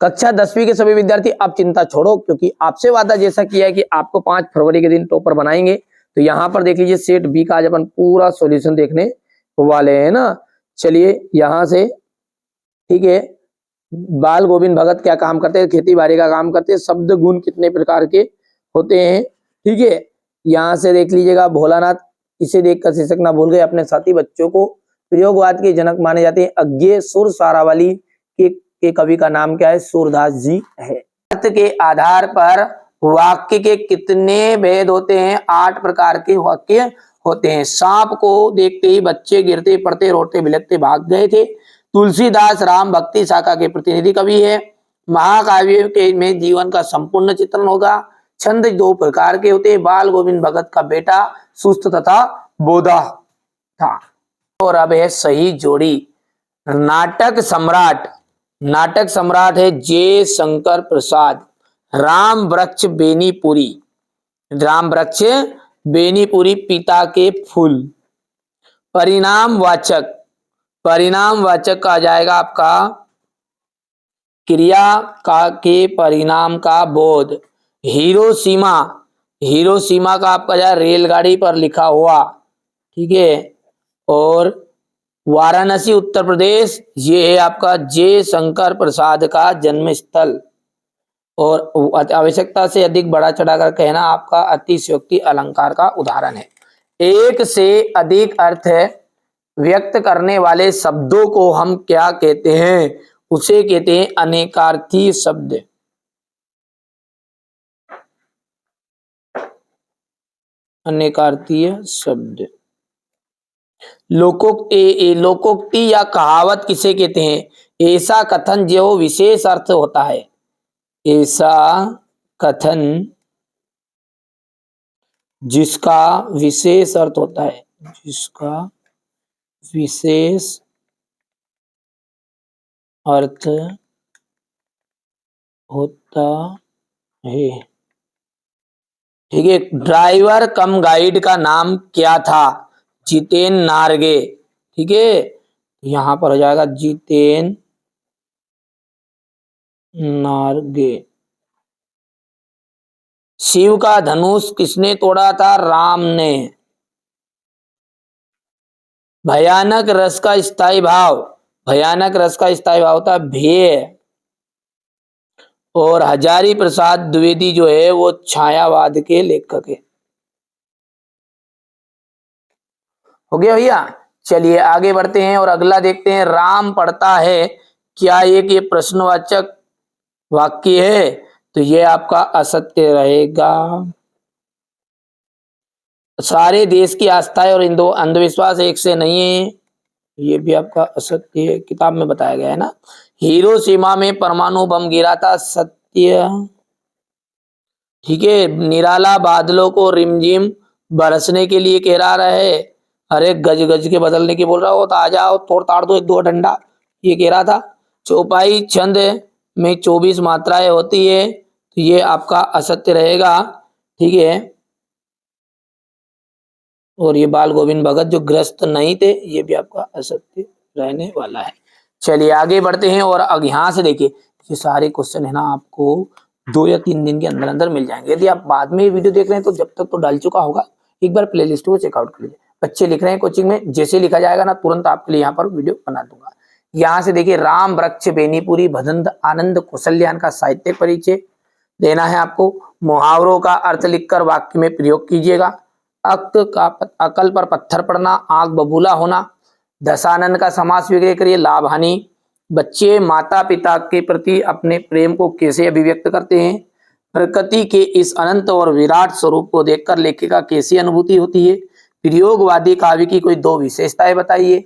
कक्षा 10वीं के सभी विद्यार्थी अब चिंता छोड़ो, क्योंकि आपसे वादा जैसा किया है कि आपको 5 फरवरी के दिन टॉपर बनाएंगे। तो यहाँ पर देख लीजिए सेट बी का आज अपन पूरा सॉल्यूशन देखने वाले हैं ना। चलिए यहाँ से, ठीक है, बाल गोविंद भगत क्या काम करते हैं, खेती बाड़ी का काम करते हैं। शब्द गुण कितने प्रकार के होते हैं, ठीक है। यहाँ से देख लीजिएगा भोलानाथ, इसे देखकर शीर्षक ना भूल गए अपने साथी बच्चों को। प्रयोगवाद के जनक माने जाते हैं अज्ञे सुर सारावली के कवि का नाम क्या है, सूरदास जी है। अर्थ के आधार पर वाक्य के कितने भेद होते हैं, 8 प्रकार के वाक्य होते हैं। सांप को देखते ही बच्चे गिरते पड़ते रोते बिलखते भाग गए थे। तुलसीदास राम भक्ति शाखा के प्रतिनिधि कवि है। महाकाव्य के में जीवन का संपूर्ण चित्रण होगा। छंद 2 प्रकार के होते हैं। बाल गोविंद भगत का बेटा सुस्त तथा बोधा था। और अब है सही जोड़ी। नाटक सम्राट, नाटक सम्राट है जे शंकर प्रसाद। राम वृक्ष बेनीपुरी, राम वृक्ष बेनीपुरी पिता के फूल। परिणाम वाचक, परिणाम वाचक आ जाएगा आपका क्रिया का के परिणाम का बोध। हिरोशिमा, हिरोशिमा का आपका जाए रेलगाड़ी पर लिखा हुआ, ठीक है। और वाराणसी उत्तर प्रदेश, ये है आपका जे शंकर प्रसाद का जन्म स्थल। और आवश्यकता से अधिक बढ़ा चढ़ाकर कहना आपका अतिशयोक्ति अलंकार का उदाहरण है। एक से अधिक अर्थ व्यक्त करने वाले शब्दों को हम क्या कहते हैं, उसे कहते हैं अनेकार्थी शब्द। अनेकार्थीय शब्द। लोकोक्ति या कहावत किसे कहते हैं, ऐसा कथन जो विशेष अर्थ होता है। ऐसा कथन जिसका विशेष अर्थ होता है, जिसका विशेष अर्थ होता है, ठीक है। ड्राइवर कम गाइड का नाम क्या था, जितेन नारगे, ठीक है। यहां पर हो जाएगा जितेन नारगे। शिव का धनुष किसने तोड़ा था, राम ने। भयानक रस का स्थायी भाव, भयानक रस का स्थायी भाव था भेय। और हजारी प्रसाद द्विवेदी जो है वो छायावाद के लेखक है। हो गया भैया। चलिए आगे बढ़ते हैं और अगला देखते हैं। राम पढ़ता है, क्या ये प्रश्नवाचक वाक्य है, तो ये आपका असत्य रहेगा। सारे देश की आस्थाएं और अंधविश्वास एक से नहीं है, ये भी आपका असत्य है, किताब में बताया गया है ना। हिरोशिमा में परमाणु बम गिरा था, सत्य, ठीक है। निराला बादलों को रिमझिम बरसने के लिए कह रहा है, अरे गज गज के बदलने की बोल रहा हो, तो आ जाओ तोड़ ताड़ दो एक दो डंडा, ये कह रहा था। चौपाई छंद में 24 मात्राएं होती है, तो ये आपका असत्य रहेगा, ठीक है। और ये बाल गोविंद भगत जो ग्रस्त नहीं थे, ये भी आपका असत्य रहने वाला है। चलिए आगे बढ़ते हैं और अब यहाँ से देखिए, ये सारे क्वेश्चन है ना आपको 2 या 3 दिन के अंदर अंदर मिल जाएंगे। यदि आप बाद में वीडियो देख रहे हैं तो जब तक तो डाल चुका होगा, एक बार प्लेलिस्ट को चेकआउट कर लीजिए। बच्चे लिख रहे हैं कोचिंग में, जैसे लिखा जाएगा ना तुरंत आपके लिए यहाँ पर वीडियो बना दूंगा। यहाँ से देखिए, राम वृक्ष बेनीपुरी भदंत आनंद कौशल्यान का साहित्य परिचय देना है आपको। मुहावरों का अर्थ लिखकर वाक्य में प्रयोग कीजिएगा। अकल पर पत्थर पड़ना, आग बबूला होना। दशानन का समास विग्रह करिए, लाभ हानि। बच्चे माता पिता के प्रति अपने प्रेम को कैसे अभिव्यक्त करते हैं। प्रकृति के इस अनंत और विराट स्वरूप को देखकर लेखक का कैसी अनुभूति होती है। प्रयोगवादी काव्य की कोई 2 विशेषताएं बताइए।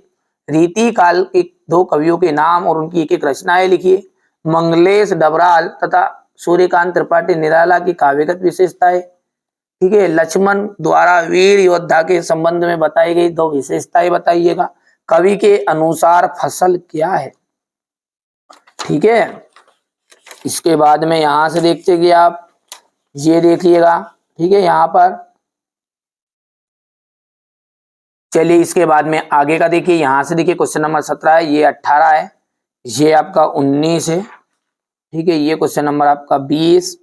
रीति काल के 2 कवियों के नाम और उनकी एक एक रचनाएं लिखिए। मंगलेश डबराल तथा सूर्यकांत त्रिपाठी निराला की काव्यगत विशेषताएं, ठीक है। लक्ष्मण द्वारा वीर योद्धा के संबंध में बताई गई 2 विशेषताएं बताइएगा। कवि के अनुसार फसल क्या है, ठीक है। इसके बाद में यहां से देखते कि आप ये देखिएगा, ठीक है। यहां पर चलिए इसके बाद में आगे का देखिए। यहां से देखिए क्वेश्चन नंबर 17 है, ये 18 है, ये आपका 19 है, ठीक है, ये क्वेश्चन नंबर आपका 20